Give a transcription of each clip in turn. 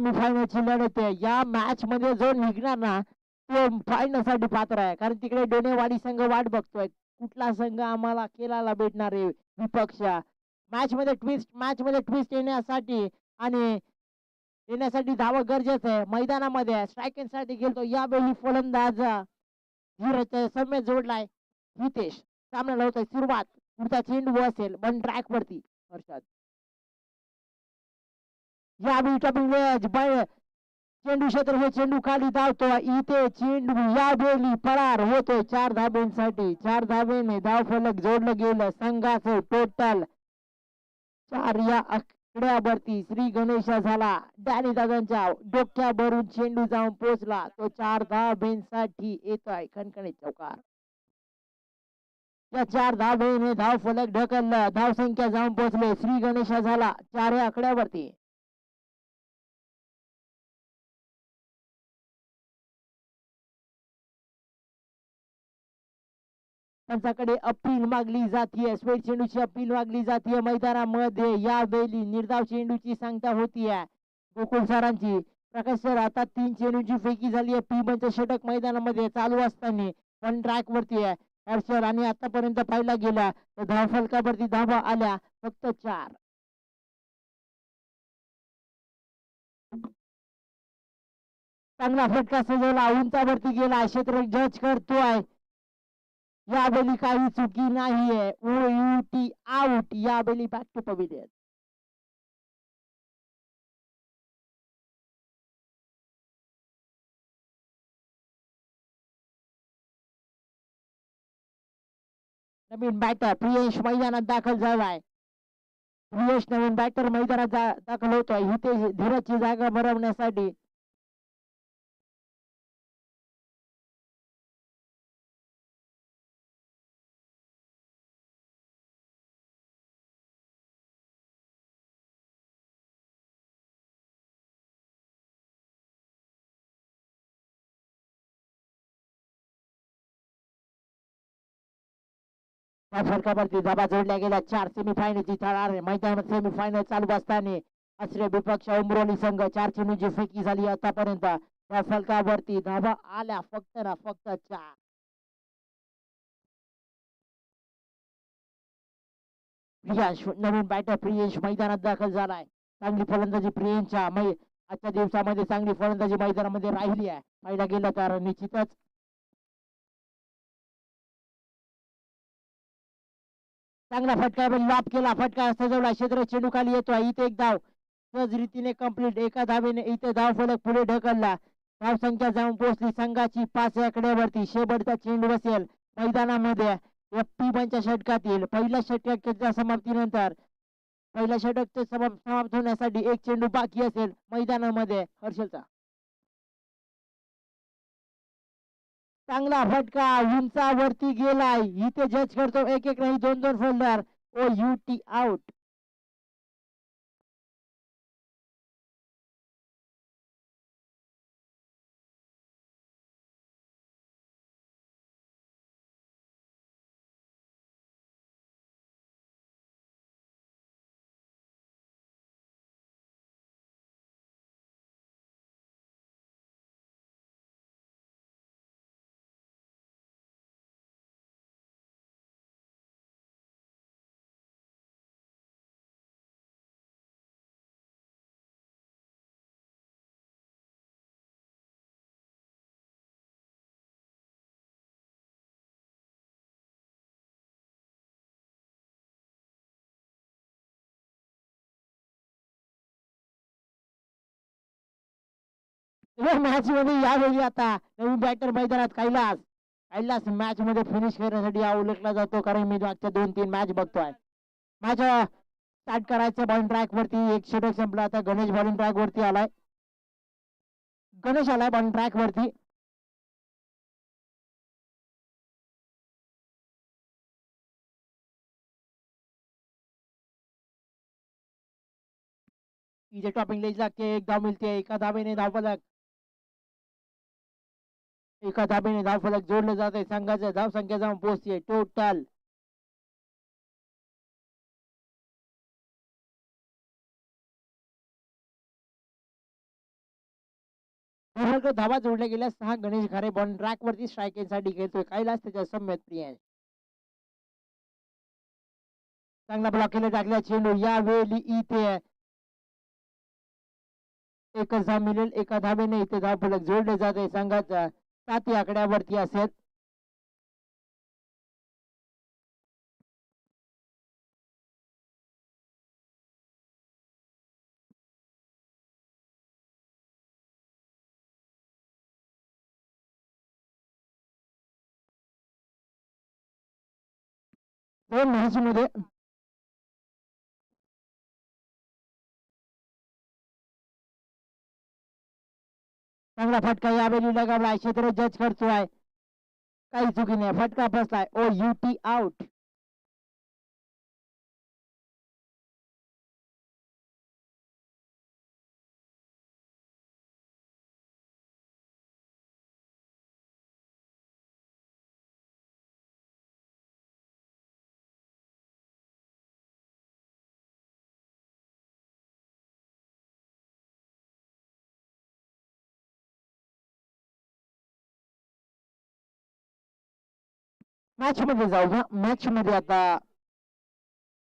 सेमीफायनलची लढत आहे. या मॅच मध्ये जो निघणार ना तो फायनल साठी पात्र आहे. कारण तिकडे डोनेवाडी संघ वाट बघतोय कुठला संघ आम्हाला खेळायला भेटणार आहे. विपक्ष मॅच मध्ये ट्विस्ट येण्यासाठी आणि येण्यासाठी धावं गरजेचं आहे. मैदानामध्ये स्ट्रायकिंग साठी गेलतो यावेळी फलंदाज धीरज सम्य जोडलाय. हितेश सामन्याला होतोय सुरुवात. पुढचा चेंडू असेल पण ट्रॅक वरती हर्षद यावेळी टॉपिंग चेंडू क्षेत्र हे चेंडू खाली धावतो. इथे चेंडू यावेळी परार होतोय 4 धाब्यांसाठी. 4 धाब्याने धाव फलक जोडलं गेलं. संघाचं टोटल 4 या आकड्यावरती श्री गणेश झाला. डॅनी दादांच्या डोक्यावरून चेंडू जाऊन पोहोचला. तो 4 धाब्यांसाठी येतोय खणखणीत चौकार. या 4 धाब्याने धाव फलक ढकललं. धाव संख्या जाऊन पोहोचले. श्री गणेश झाला 4 या आकड्यावरती. त्यांच्याकडे अपील मागली जातीये. स्वेट चेंडूची अपील मागली जातीये मैदानामध्ये. यावेळी निर्धाव चेंडूची सांगता होतीये गोकुळ सरांची. प्रकाश सर आता 3 चेंडूची फेकी झाली आहे. पी षटक मैदानामध्ये चालू असताना पण ट्रॅक वरती आहे हर्षल आणि आतापर्यंत पाहिला गेला तर धाव फलकावरती धावा आल्या फक्त 4. चांगला फटका सजवला. उंचावरती गेला. क्षेत्र जज करतोय. यावेळी काही चुकी नाहीये. OUT out. यावेळी बॅक टू पविलियन. नवीन बॅटर प्रियेश मैदानात दाखल झालाय. प्रियेश नवीन बॅटर मैदानात दाखल होतोय. इथे धीरजची जागा भरवण्यासाठी. फलकावरती धाबा जोडल्या गेल्या. 4 सेमीफायनलची तयार मैदानात सेमीफायनल चालू असताना अश्रे विपक्ष उमरोली संघ 4 चेंडूची फेकी झाली आतापर्यंत. त्या फलकावरती धाबा आल्या फक्त 4. प्रियांश नवीन बॅटर प्रियांश मैदानात दाखल झालाय. चांगली फलंदाजी प्रियांशच्या आजच्या दिवसामध्ये चांगली फलंदाजी मैदानामध्ये राहिली आहे. पाहिला गेलं तर निश्चितच चांगला फटका लाभ केला. फटका सजवला. क्षेत्र चेंडू खाली येतोय. इथे एक धाव सहज रीतीने कंप्लीट. एका धावेने इथे धाव फलक पुढे ढकलला. धाव संख्या जाऊन पोहोचली संघाची 5 या आकड्यावरती. शेवटचा चेंडू असेल मैदानामध्ये. FP षटकातील पहिल्या षटकाच्या समाप्तीनंतर पहिल्या षटक समाप्त होण्यासाठी एक चेंडू बाकी असेल मैदानामध्ये हर्षलचा. चांगला फटका उंचावरती गेलाय. इथे जज करतो एक नाही 2 फिल्डर. OUT out. मॅच मध्ये यावेळी आता नवीन बॅटर मैदानात कैलास मॅच मध्ये फिनिश करण्यासाठी ओळखला जातो. कारण मी मागच्या 2-3 मॅच बघतोय. मॅच स्टार्ट करायचं बॉलिंग ट्रॅक वरती. एक षटक संपला. आता गणेश बॉलिंग ट्रॅक वरती आलाय. बॉलिंग ट्रॅक वरती. इथे टॉपिंग लेज लागते. एक धाव मिळते. एका धावेने धाव फलक जोडलं जाते. संघाचं धाव संख्या जाऊन पोहोचते टोटल धावा जोडल्या गेल्या 6 गणेश घारे बॉल ट्रॅक वरती स्ट्रायकिंगसाठी खेळतोय कैलास त्याच्या सम्यक प्रियांश चांगला ब्लॉक केला टाकल्या चेंडू यावेळी इथे एकच धाव मिळेल एका धावेने इथे धावफलक जोडले जाते संघाच्या 7 आकड्यावरती असेल दोन मॅच मध्ये चांगला फटका यावेळी लगावलाय क्षेत्र जज करतोय काही चुकी नाही फटका बसलाय ओ युटी आउट मॅच मध्ये जाऊ मॅच मध्ये आता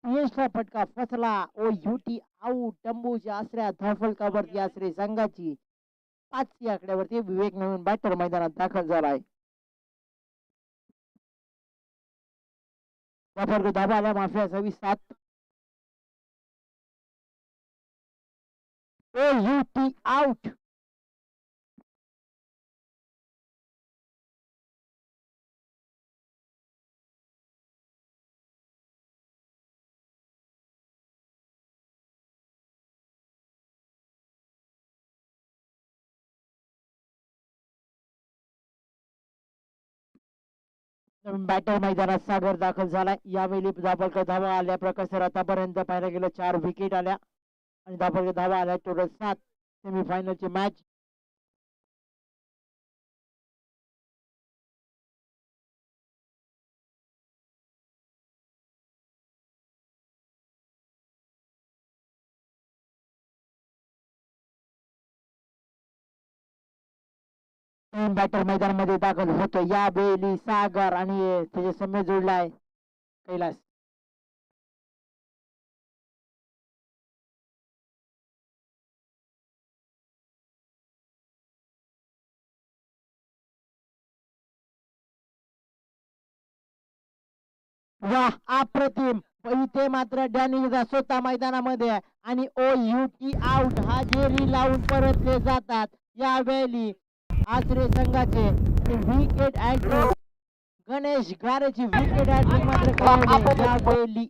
पीएसला फटका फसला ओ युटी आउट टंबूच्या आसऱ्या धावफलकावरती आसरे संघाची 5 आकड्यावरती विवेक नवीन बॅटर मैदानात दाखल झालाय वापर धाबा आल्या माफिया 7 ओ युटी आउट बॅटर मैदानात सागर दाखल झालाय यावेळी धाबलक धावा आल्या प्रकाश सर आतापर्यंत पाहायला गेलं 4 विकेट आल्या आणि धाबलक धावा आल्या टोटल 7 सेमीफायनलची मॅच बॅटर मैदानामध्ये दाखल होतो यावेळी सागर आणि त्याचे समय जोडलाय कैलास वा अप्रतिम इथे मात्र डॅनी स्वतः मैदानामध्ये आणि ओ युटी आउट हा जेरी लावून परतले जातात यावेळी आसरे संघाचे विकेट हॅट्रिक गणेश गारेची विकेट हॅट्रिक मात्र यावेळी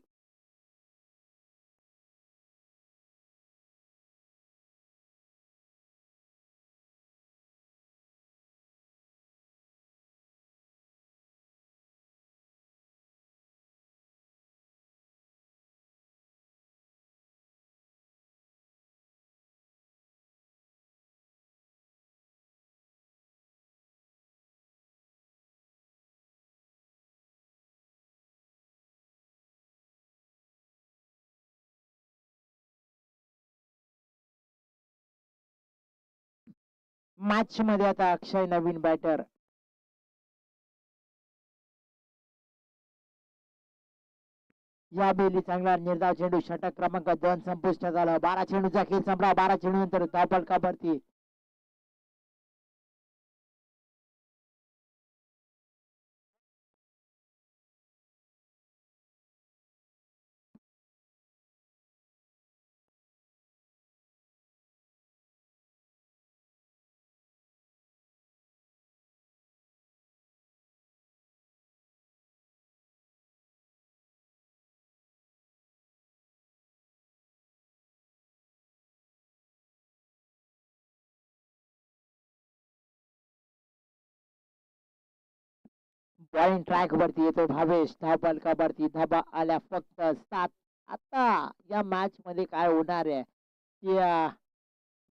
मॅच मध्ये आता अक्षय नवीन बॅटर या बेली चांगला निर्धाव चेंडू षटक क्रमांक 2 संपुष्टात आला 12 चेंडूचा खेळ संपला 12 चेंडू नंतर धावफलकावरती बॉलिंग ट्रॅक वरती येतो भावेश धावफलकावरती धाबा आल्या फक्त 7 आता या मॅच मध्ये काय होणार आहे की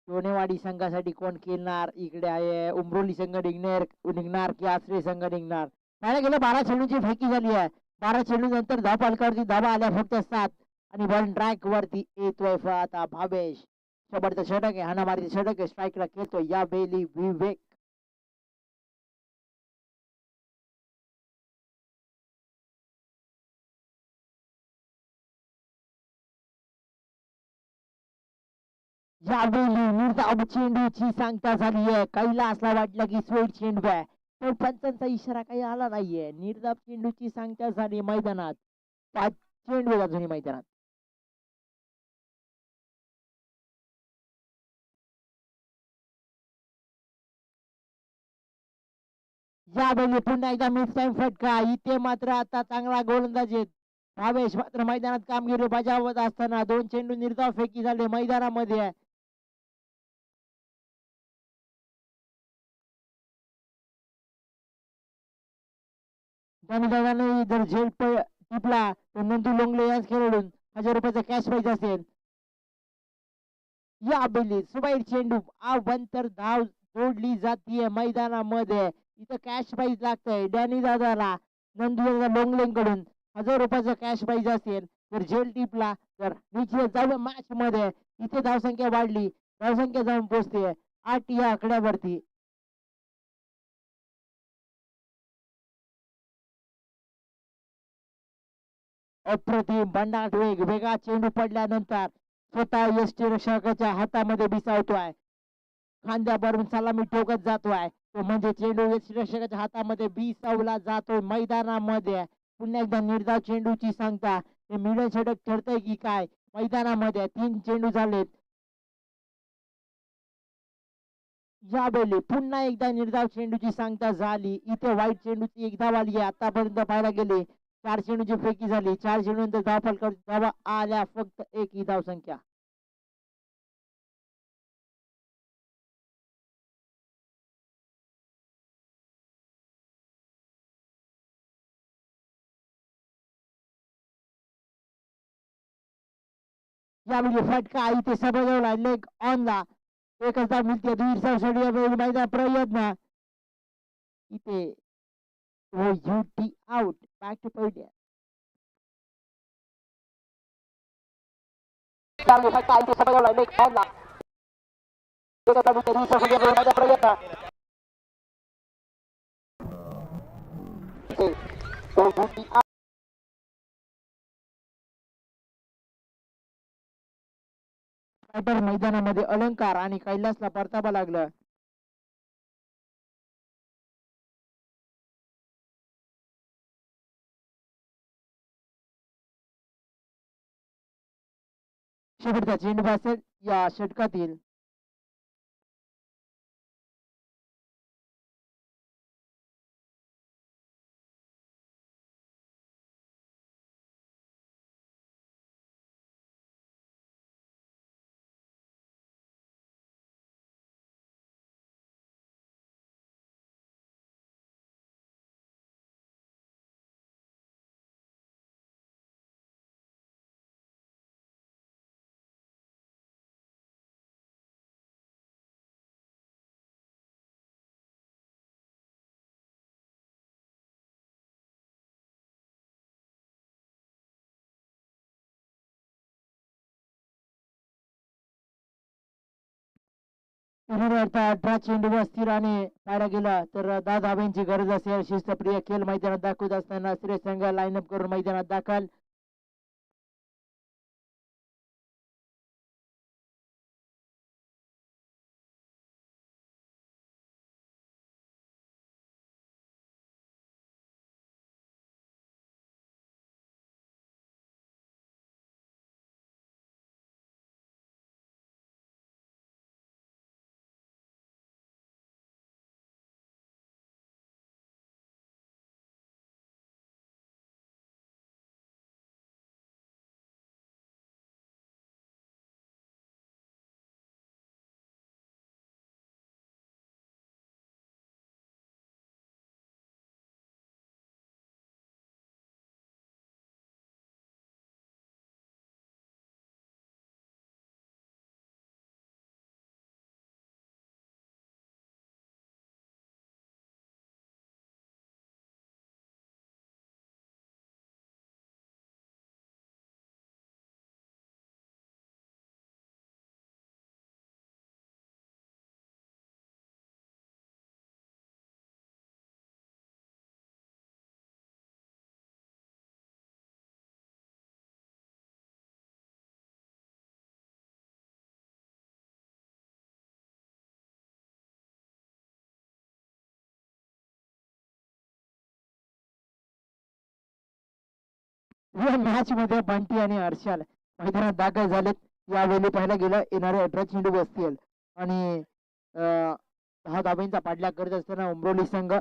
डोनेवाडी संघासाठी कोण खेळणार इकडे आहे उमरोली संघ निघणार की आसरे संघ निघणार पाहायला गेलं 12 चेंडूची फेकी झाली आहे 12 चेंडू नंतर धावफलकावरती धाबा आल्या फक्त 7 आणि बॉलिंग ट्रॅक वरती येतोय आता भावेश शेवटचा षटक आहे, हाणामारीचे षटक आहे, स्ट्राईकला खेळतो यावेळी विवेक. यावेळी निर्धाव चेंडूची सांगता झाली आहे. कैलासला वाटलं की स्वेट चेंडू आहे, पण पंचांचा इशारा काही आला नाहीये. निर्धाव चेंडूची सांगता झाली मैदानात. 5 चेंडू अजूनही मैदानात. यावेळी पुन्हा एकदा मिड टाइम फटका. इथे मात्र आता चांगला गोलंदाज आहेत भावेश मात्र मैदानात कामगिरी बजावत असताना 2 चेंडू निर्धाव फेकी झाले मैदानामध्ये. दादाने जर झेल टिपला तर नंदू लोंगले याच खेळाडून ₹1000 कॅश प्राइज असेल. या बेली सुबाईर चेंडू अवंतर धाव जोडली जातीये मैदानामध्ये. इथं कॅश प्राइज लागतंय डॅनी दादाला नंदू लोंगलेंकडून ₹1000 कॅश प्राइज असेल जर झेल टिपला तर. निश्चित जाऊ मॅच मध्ये. इथे धावसंख्या वाढली, धावसंख्या जाऊन पोहोचते 8 या आकड्यावरती. अप्रतिम बंडाट वेग. वेगळा चेंडू पडल्यानंतर स्वतः यष्टीरक्षकाच्या हातामध्ये बिसावतोय, खांद्यावरून सलामी ठोकत जातोय तो म्हणजे चेंडू यष्टीरक्षकाच्या हातामध्ये बिसावला जातोय मैदानामध्ये. पुन्हा एकदा निर्धाव चेंडूची सांगता. ते मिडल षटक ठरतंय की काय मैदानामध्ये. 3 चेंडू झालेत यावेळी. पुन्हा एकदा निर्धाव चेंडूची सांगता झाली. इथे वाईट चेंडूची एक धाव आली आहे आतापर्यंत पाहायला गेले. 4 चेंडूची फेकी झाली, 4 चेंडूनंतर धावफलकावर धावा आल्या फक्त 1 ही धावसंख्या. यावेळी फटका इथे समजवला लेग ऑनला. एकच धाव मिळते दुईचा षटक मैदान प्रयत्न. इथे वो UT out back two point. फटका इथे समजवला लेग ऑनला. एकच धाव मिळते दुईचा षटक मैदान प्रयत्न. इथे वो युटी आउट. मैदानामध्ये अलंकार आणि कैलासला परतावा लागला. शेवटचा चेंडू असेल या षटकातील. अर्थात 18 चेंडू स्थिराने पाहायला गेला तर 10 धाब्यांची गरज असेल. शिस्तप्रिय खेळ मैदानात दाखवत असताना श्रेय संघ लाईनअप करून मैदानात दाखल. या मॅच मध्ये बंटी आणि हर्षल मैदानात दाखल झालेत. यावेळी पाहायला गेलं येणारे 18 चेंडू बसतील आणि 10 धाब्यांचा पाठलाग करत असताना उमरोली संघ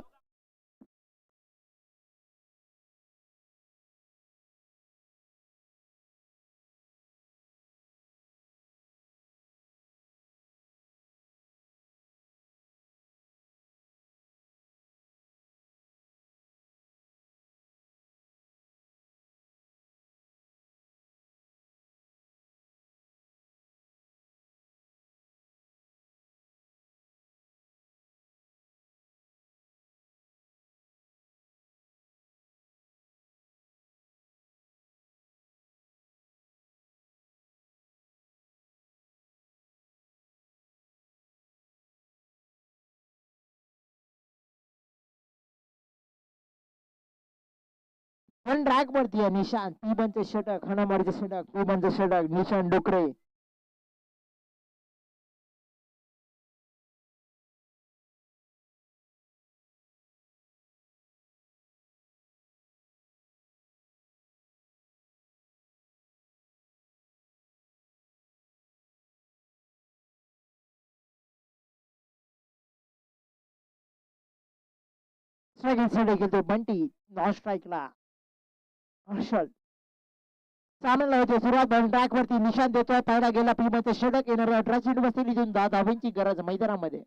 पण रॅक वरती आहे निशांत. ती बनचे षटक, हाणामारीचे षटक, ती बनचे षटक, निशांत डोकरे. स्ट्राईक देखील तो बंटी नॉन स्ट्राईकला हर्षल. सामना होतो सुरुवात ट्रॅक वरती निशांत देतोय. पाहिला गेला पीमध्ये षटक येणार 18 चेंडू बसतील इथून 10 धावांची गरज मैदानामध्ये.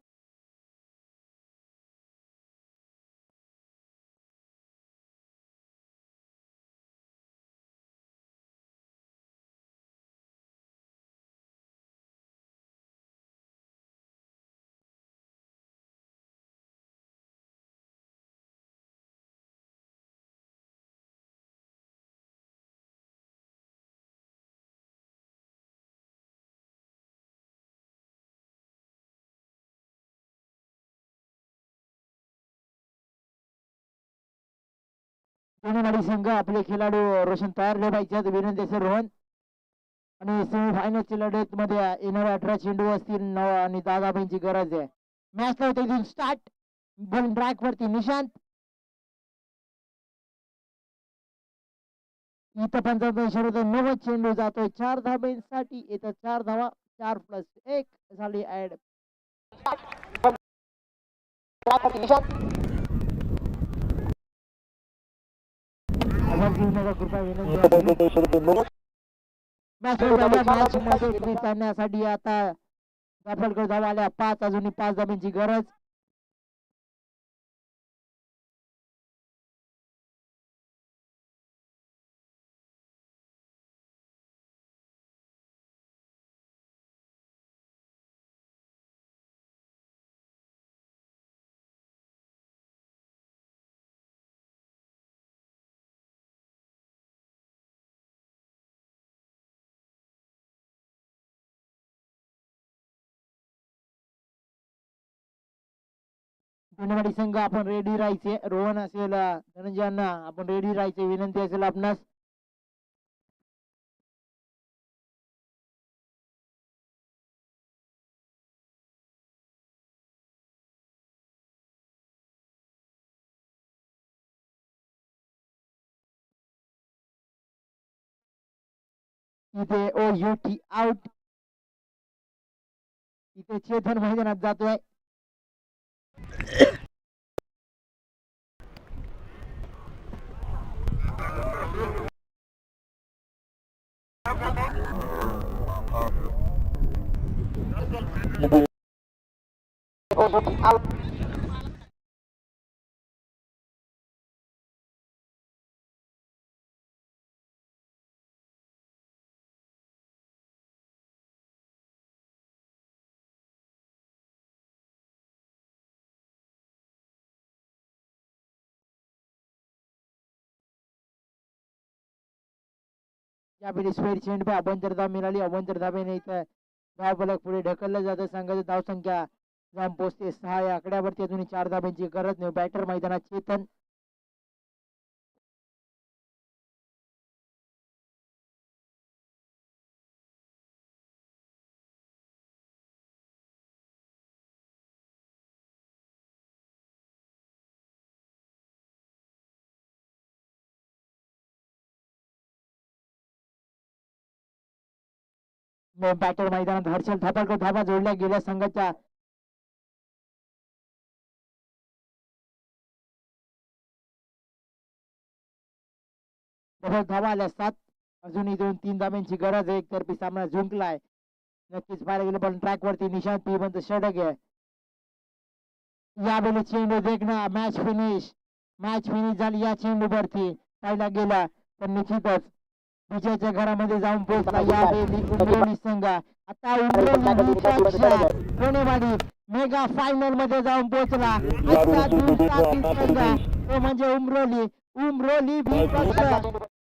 दोन्ही संघ आपले खेळाडू रोशन तयार ठेवायचे विनंती असेल रोहन. आणि सेमीफायनलच्या लढत मध्ये येणारे 18 चेंडू असतील 9 आणि 10 धावांची गरज आहे. मॅच होते स्टार्ट. बॉल ट्रॅक वरती निशांत. इथं 90 चेंडू जातोय 4 धाब्यांसाठी. इथं 4 धावा 4+1 झाली ऍड. कृपया विनंती. मॅच मध्ये करण्यासाठी आता दाखल धावा आल्या 5. अजूनही 5 धाब्यांची गरज. धन्यवाद संघ आपण रेडी राहायचे. रोहन असेल धनंजयांना आपण रेडी राहायचे विनंती असेल आपणास. इथे OUT आउट. इथे चेतन मैदानात जातोय. यावेळी स्क्वेअर चेंडू अभ्यंतर धाव मिळाली. अभ्यंतर धाब्याने इथं धाव फलक पुढे ढकललं जातं. संघाची धावसंख्या जाऊन पोहोचते 6 या आकड्यावरती. अजूनही 4 धाब्यांची गरज नाही. बॅटर मैदानात चेतन. बॅटर मैदानात हर्षल थापाडकर धाबा जोडल्या गेल्या संघाच्या धावा आल्या 7. अजूनही 2-3 धाब्यांची गरज आहे. एकतर्फी सामना जिंकलाय. नक्कीच पाहायला गेलं पण ट्रॅक वरती निशांत पिबंत षटक आहे. यावेळी चेंडू देखना मॅच फिनिश झाली या चेंडूवरती पाहायला गेला तर निश्चितच विजयाच्या घरामध्ये जाऊन पोहोचला यावेळी उमरोली संघ. आता पुणेवाडी मेगा फायनल मध्ये जाऊन पोहोचला. आजचा दूरचा संघ तो म्हणजे उमरोली विपक्ष